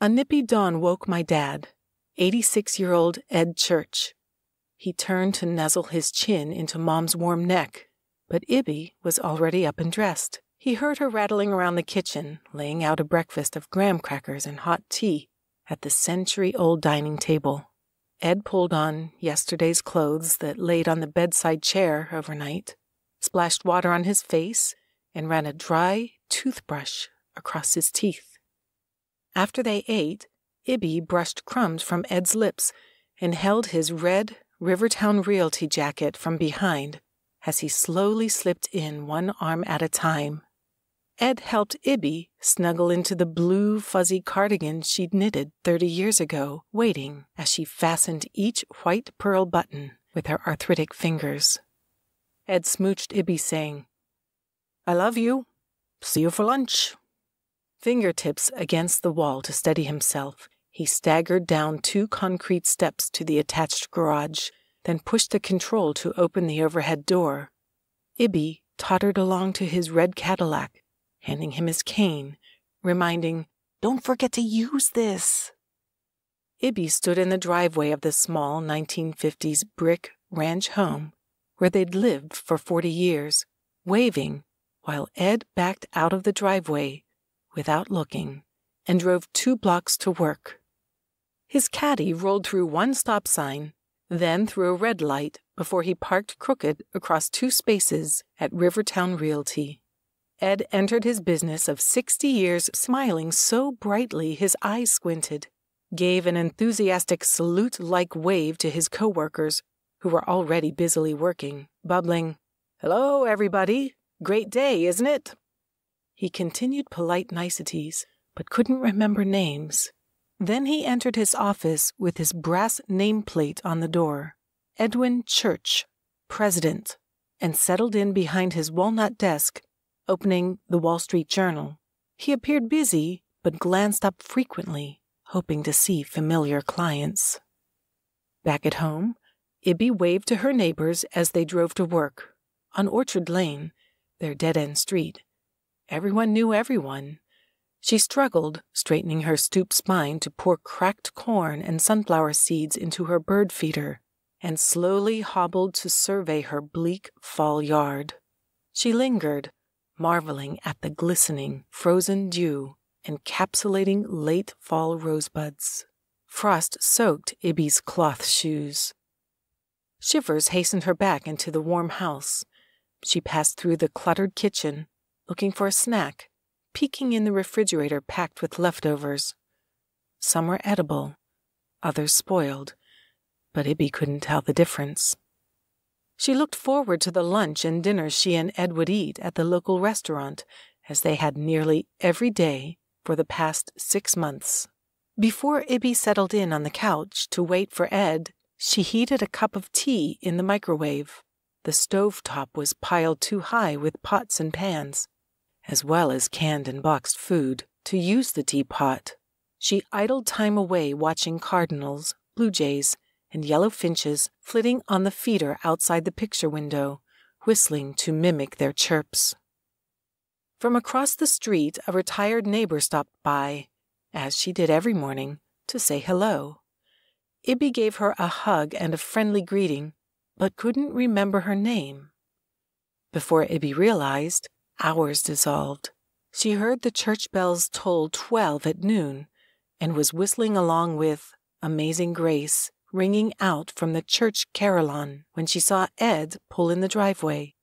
A nippy dawn woke my dad, 86-year-old Ed Church. He turned to nuzzle his chin into Mom's warm neck, but Ibby was already up and dressed. He heard her rattling around the kitchen, laying out a breakfast of graham crackers and hot tea at the century-old dining table. Ed pulled on yesterday's clothes that laid on the bedside chair overnight, splashed water on his face, and ran a dry toothbrush across his teeth. After they ate, Ibby brushed crumbs from Ed's lips and held his red Rivertown Realty jacket from behind as he slowly slipped in one arm at a time. Ed helped Ibby snuggle into the blue fuzzy cardigan she'd knitted 30 years ago, waiting as she fastened each white pearl button with her arthritic fingers. Ed smooched Ibby, saying, "I love you. See you for lunch." Fingertips against the wall to steady himself, he staggered down 2 concrete steps to the attached garage, then pushed the control to open the overhead door. Ibby tottered along to his red Cadillac, handing him his cane, reminding, "Don't forget to use this." Ibby stood in the driveway of the small 1950s brick ranch home where they'd lived for 40 years, waving while Ed backed out of the driveway without looking and drove 2 blocks to work. His caddy rolled through 1 stop sign, then through a red light before he parked crooked across 2 spaces at Rivertown Realty. Ed entered his business of 60 years smiling so brightly his eyes squinted, gave an enthusiastic salute-like wave to his coworkers who were already busily working, bubbling, "Hello, everybody. Great day, isn't it?" He continued polite niceties, but couldn't remember names. Then he entered his office with his brass nameplate on the door, Edwin Church, President, and settled in behind his walnut desk, opening the Wall Street Journal. He appeared busy, but glanced up frequently, hoping to see familiar clients. Back at home, Ibby waved to her neighbors as they drove to work. On Orchard Lane, their dead-end street, everyone knew everyone. She struggled, straightening her stooped spine to pour cracked corn and sunflower seeds into her bird feeder, and slowly hobbled to survey her bleak fall yard. She lingered, marveling at the glistening, frozen dew encapsulating late fall rosebuds. Frost soaked Ibby's cloth shoes. Shivers hastened her back into the warm house. She passed through the cluttered kitchen, looking for a snack, peeking in the refrigerator packed with leftovers. Some were edible, others spoiled, but Ibby couldn't tell the difference. She looked forward to the lunch and dinner she and Ed would eat at the local restaurant, as they had nearly every day for the past 6 months. Before Ibby settled in on the couch to wait for Ed, she heated a cup of tea in the microwave. The stovetop was piled too high with pots and pans, as well as canned and boxed food, to use the teapot. She idled time away watching cardinals, blue jays, and yellow finches flitting on the feeder outside the picture window, whistling to mimic their chirps. From across the street, a retired neighbor stopped by, as she did every morning, to say hello. Ibby gave her a hug and a friendly greeting, but couldn't remember her name. Before Ibby realized, hours dissolved. She heard the church bells toll 12 at noon, and was whistling along with Amazing Grace ringing out from the church carillon when she saw Ed pull in the driveway.